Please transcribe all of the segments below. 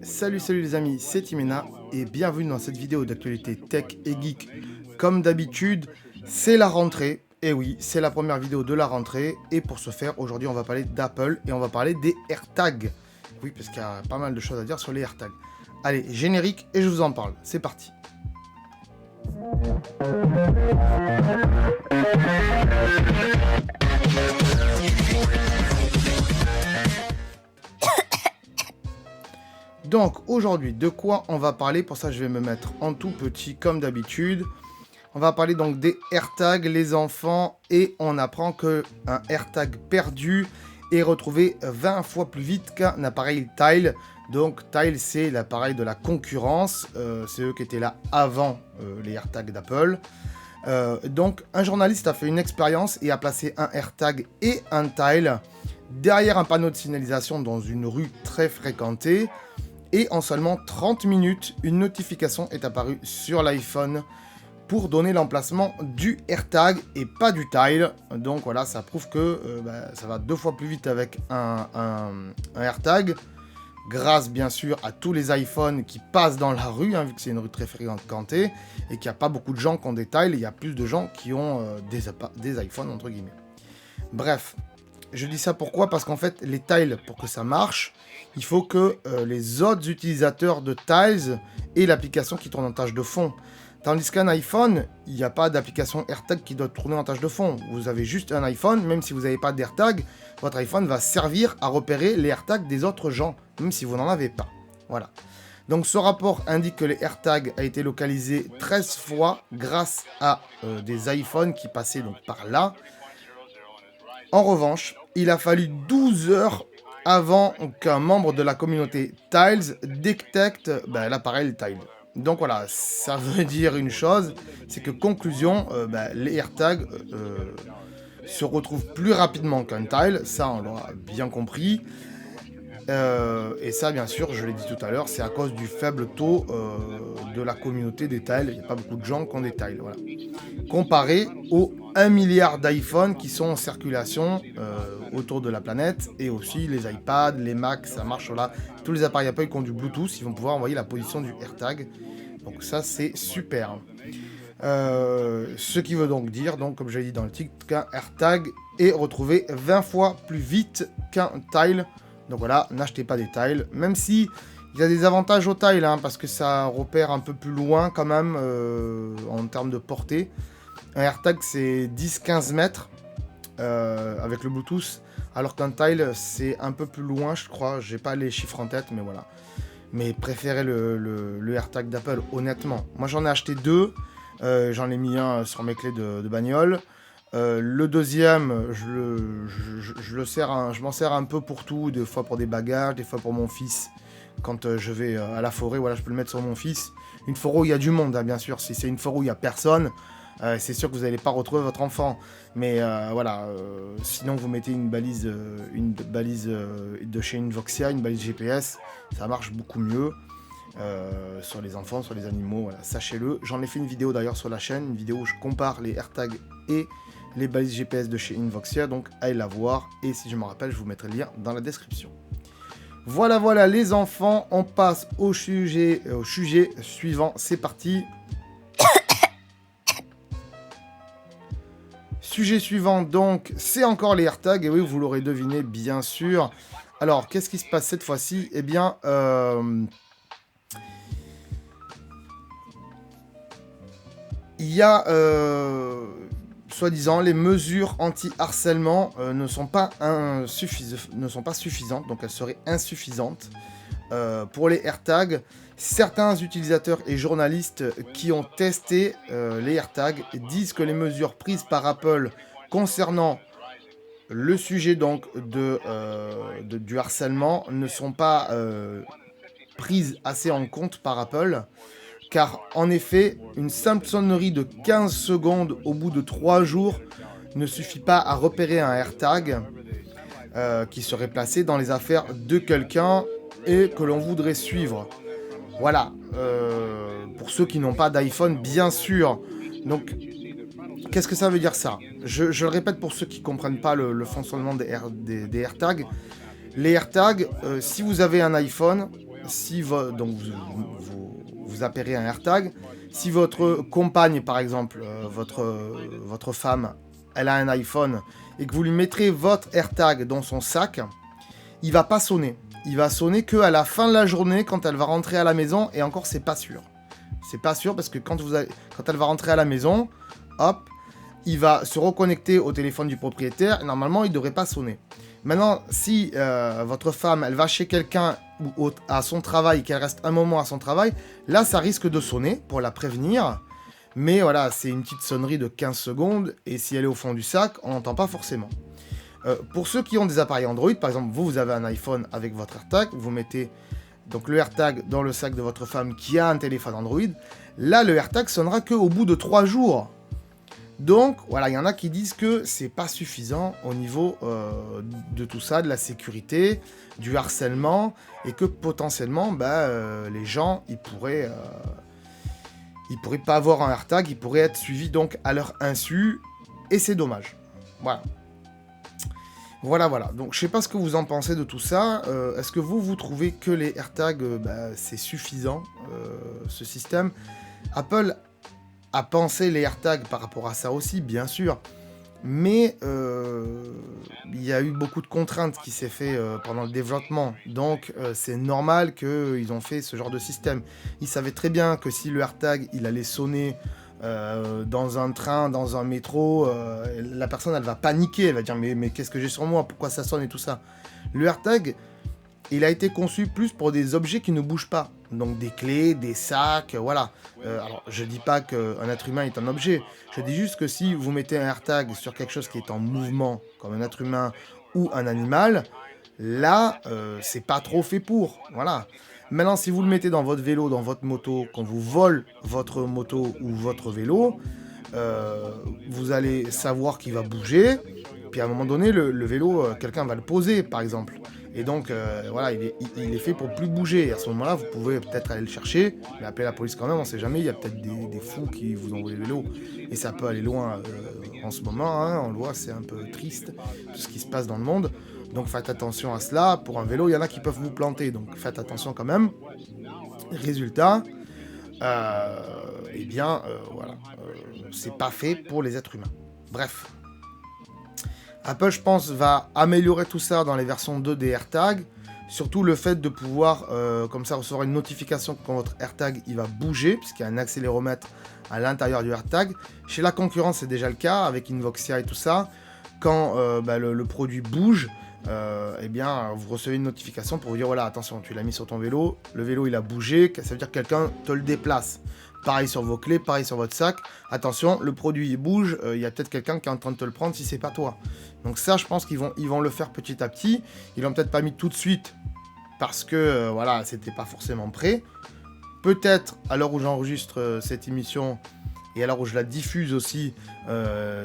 Salut les amis, c'est Timena et bienvenue dans cette vidéo d'actualité tech et geek. Comme d'habitude, c'est la rentrée. Et oui, c'est la première vidéo de la rentrée. Et pour ce faire, aujourd'hui, on va parler d'Apple et on va parler des AirTags. Oui, parce qu'il y a pas mal de choses à dire sur les AirTags. Allez, générique et je vous en parle. C'est parti. Donc aujourd'hui, de quoi on va parler? Pour ça, je vais me mettre en tout petit comme d'habitude. On va parler donc des AirTags, les enfants, et on apprend que un AirTag perdu est retrouvé 20 fois plus vite qu'un appareil Tile. Donc Tile, c'est l'appareil de la concurrence, c'est eux qui étaient là avant les AirTags d'Apple. Donc un journaliste a fait une expérience et a placé un AirTag et un Tile derrière un panneau de signalisation dans une rue très fréquentée. Et en seulement 30 minutes, une notification est apparue sur l'iPhone pour donner l'emplacement du AirTag et pas du Tile. Donc voilà, ça prouve que ça va 2 fois plus vite avec un AirTag. Grâce bien sûr à tous les iPhones qui passent dans la rue, vu que c'est une rue très fréquentée, et qu'il n'y a pas beaucoup de gens qui ont des Tiles, il y a plus de gens qui ont des iPhones entre guillemets. Bref, je dis ça pourquoi? Parce qu'en fait, les Tiles, pour que ça marche, il faut que les autres utilisateurs de Tiles aient l'application qui tourne en tâche de fond. Tandis qu'un iPhone, il n'y a pas d'application AirTag qui doit tourner en tâche de fond. Vous avez juste un iPhone, même si vous n'avez pas d'AirTag, votre iPhone va servir à repérer les AirTags des autres gens, même si vous n'en avez pas. Voilà. Donc ce rapport indique que les AirTags a été localisé 13 fois grâce à des iPhones qui passaient donc par là. En revanche, il a fallu 12 heures avant qu'un membre de la communauté Tiles détecte l'appareil Tile. Donc voilà, ça veut dire une chose, c'est que conclusion, les AirTags se retrouvent plus rapidement qu'un Tile, ça on l'aura bien compris. Et ça, bien sûr, je l'ai dit tout à l'heure, c'est à cause du faible taux de la communauté des Tiles. Il n'y a pas beaucoup de gens qui ont des Tiles, voilà. Comparé aux 1 milliard d'iPhones qui sont en circulation autour de la planète, et aussi les iPads, les Macs, ça marche là. Tous les appareils Apple qui ont du Bluetooth, ils vont pouvoir envoyer la position du AirTag. Donc ça, c'est super. Ce qui veut donc dire, comme je l'ai dit dans le titre, qu'un AirTag est retrouvé 20 fois plus vite qu'un Tile. Donc voilà, n'achetez pas des Tiles, même si il y a des avantages aux Tiles, parce que ça repère un peu plus loin quand même en termes de portée. Un AirTag c'est 10-15 mètres avec le Bluetooth, alors qu'un Tile c'est un peu plus loin, je crois. J'ai pas les chiffres en tête, mais voilà. Mais préférez le AirTag d'Apple, honnêtement. Moi j'en ai acheté 2, j'en ai mis un sur mes clés de bagnole. Le deuxième, je m'en sers un peu pour tout, des fois pour des bagages, des fois pour mon fils. Quand je vais à la forêt, voilà, je peux le mettre sur mon fils. Une forêt où il y a du monde, bien sûr. Si c'est une forêt où il n'y a personne, c'est sûr que vous n'allez pas retrouver votre enfant. Mais sinon vous mettez une balise de chez Invoxia, une balise GPS, ça marche beaucoup mieux. Sur les enfants, sur les animaux, voilà, sachez-le. J'en ai fait une vidéo d'ailleurs sur la chaîne, une vidéo où je compare les AirTags et les balises GPS de chez Invoxia, donc allez la voir, et si je me rappelle, je vous mettrai le lien dans la description. Voilà les enfants, on passe au sujet suivant, c'est parti. Sujet suivant, donc, c'est encore les AirTags, et oui, vous l'aurez deviné, bien sûr. Alors, qu'est-ce qui se passe cette fois-ci? Eh bien, il y a, soi-disant, les mesures anti-harcèlement ne sont pas suffisantes, donc elles seraient insuffisantes. Pour les AirTags, certains utilisateurs et journalistes qui ont testé les AirTags disent que les mesures prises par Apple concernant le sujet du harcèlement ne sont pas prises assez en compte par Apple. Car en effet, une simple sonnerie de 15 secondes au bout de 3 jours ne suffit pas à repérer un AirTag qui serait placé dans les affaires de quelqu'un et que l'on voudrait suivre. Voilà, pour ceux qui n'ont pas d'iPhone, bien sûr. Donc, qu'est-ce que ça veut dire ça? Je le répète pour ceux qui ne comprennent pas le fonctionnement des AirTags. Les AirTags, si vous avez un iPhone, si donc vous appairez un AirTag, si votre compagne, par exemple, votre femme, elle a un iPhone, et que vous lui mettrez votre AirTag dans son sac, il va pas sonner. Il va sonner qu'à la fin de la journée, quand elle va rentrer à la maison, et encore, c'est pas sûr. C'est pas sûr, parce que quand elle va rentrer à la maison, hop, il va se reconnecter au téléphone du propriétaire, et normalement, il devrait pas sonner. Maintenant, si votre femme, elle va chez quelqu'un à son travail, qu'elle reste un moment à son travail, là, ça risque de sonner pour la prévenir. Mais voilà, c'est une petite sonnerie de 15 secondes, et si elle est au fond du sac, on n'entend pas forcément. Pour ceux qui ont des appareils Android, par exemple, vous avez un iPhone avec votre AirTag, vous mettez donc le AirTag dans le sac de votre femme qui a un téléphone Android, là, le AirTag sonnera qu'au bout de 3 jours. Donc, voilà, il y en a qui disent que c'est pas suffisant au niveau de tout ça, de la sécurité, du harcèlement, et que potentiellement, les gens, ils pourraient pas avoir un AirTag, ils pourraient être suivis donc à leur insu, et c'est dommage. Voilà. Donc, je sais pas ce que vous en pensez de tout ça. Est-ce que vous trouvez que les AirTags, c'est suffisant, ce système? Apple a pensé les AirTags par rapport à ça aussi, bien sûr. Mais il y a eu beaucoup de contraintes qui s'est fait pendant le développement. Donc, c'est normal qu'ils ont fait ce genre de système. Ils savaient très bien que si le AirTag, il allait sonner dans un train, dans un métro, la personne, elle va paniquer. Elle va dire, mais qu'est-ce que j'ai sur moi? Pourquoi ça sonne et tout ça? Le AirTag, il a été conçu plus pour des objets qui ne bougent pas. Donc des clés, des sacs, voilà. Alors, je dis pas qu'un être humain est un objet. Je dis juste que si vous mettez un AirTag sur quelque chose qui est en mouvement, comme un être humain ou un animal, là, c'est pas trop fait pour. Voilà. Maintenant, si vous le mettez dans votre vélo, dans votre moto, quand vous vole votre moto ou votre vélo, vous allez savoir qu'il va bouger. Puis à un moment donné, le vélo, quelqu'un va le poser, par exemple. Et donc, voilà, il est fait pour plus bouger. Et à ce moment-là, vous pouvez peut-être aller le chercher, mais appeler la police quand même, on sait jamais. Il y a peut-être des fous qui vous envoient le vélo. Et ça peut aller loin en ce moment. Hein, on le voit, c'est un peu triste, tout ce qui se passe dans le monde. Donc faites attention à cela. Pour un vélo, il y en a qui peuvent vous planter. Donc faites attention quand même. Résultat, voilà. C'est pas fait pour les êtres humains. Bref. Apple, je pense, va améliorer tout ça dans les versions 2 des AirTags. Surtout le fait de pouvoir, comme ça, recevoir une notification quand votre AirTag il va bouger, puisqu'il y a un accéléromètre à l'intérieur du AirTag. Chez la concurrence, c'est déjà le cas, avec Invoxia et tout ça. Quand le produit bouge, vous recevez une notification pour vous dire, voilà, attention, tu l'as mis sur ton vélo, le vélo il a bougé, ça veut dire que quelqu'un te le déplace. Pareil sur vos clés, pareil sur votre sac. Attention, le produit il bouge, il y a peut-être quelqu'un qui est en train de te le prendre si c'est pas toi. Donc ça, je pense qu'ils vont le faire petit à petit. Ils l'ont peut-être pas mis tout de suite parce que voilà, c'était pas forcément prêt. Peut-être à l'heure où j'enregistre cette émission et à l'heure où je la diffuse aussi,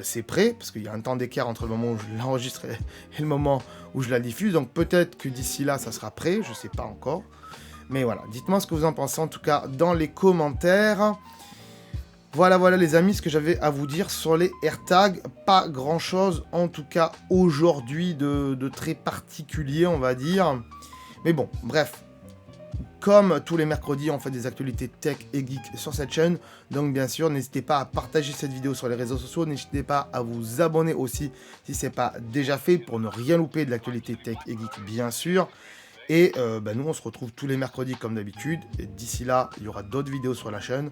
c'est prêt parce qu'il y a un temps d'écart entre le moment où je l'enregistre et le moment où je la diffuse. Donc peut-être que d'ici là, ça sera prêt, je sais pas encore. Mais voilà, dites-moi ce que vous en pensez en tout cas dans les commentaires. Voilà les amis, ce que j'avais à vous dire sur les AirTags. Pas grand-chose en tout cas aujourd'hui de très particulier on va dire. Mais bon, bref. Comme tous les mercredis, on fait des actualités tech et geek sur cette chaîne. Donc bien sûr, n'hésitez pas à partager cette vidéo sur les réseaux sociaux. N'hésitez pas à vous abonner aussi si ce n'est pas déjà fait pour ne rien louper de l'actualité tech et geek bien sûr. Et nous, on se retrouve tous les mercredis comme d'habitude. Et d'ici là, il y aura d'autres vidéos sur la chaîne.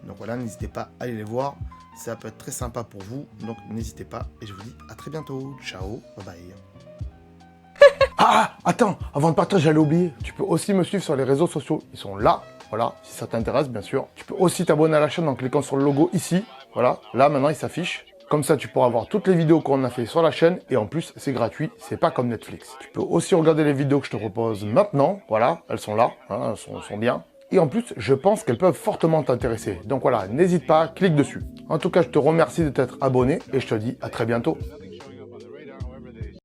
Donc voilà, n'hésitez pas à aller les voir. Ça peut être très sympa pour vous. Donc n'hésitez pas. Et je vous dis à très bientôt. Ciao, bye bye. Ah, attends, avant de partir, j'allais oublier. Tu peux aussi me suivre sur les réseaux sociaux. Ils sont là, voilà, si ça t'intéresse, bien sûr. Tu peux aussi t'abonner à la chaîne en cliquant sur le logo ici. Voilà, là, maintenant, il s'affiche. Comme ça, tu pourras voir toutes les vidéos qu'on a fait sur la chaîne. Et en plus, c'est gratuit. C'est pas comme Netflix. Tu peux aussi regarder les vidéos que je te propose maintenant. Voilà, elles sont là. Hein, elles sont bien. Et en plus, je pense qu'elles peuvent fortement t'intéresser. Donc voilà, n'hésite pas, clique dessus. En tout cas, je te remercie de t'être abonné. Et je te dis à très bientôt.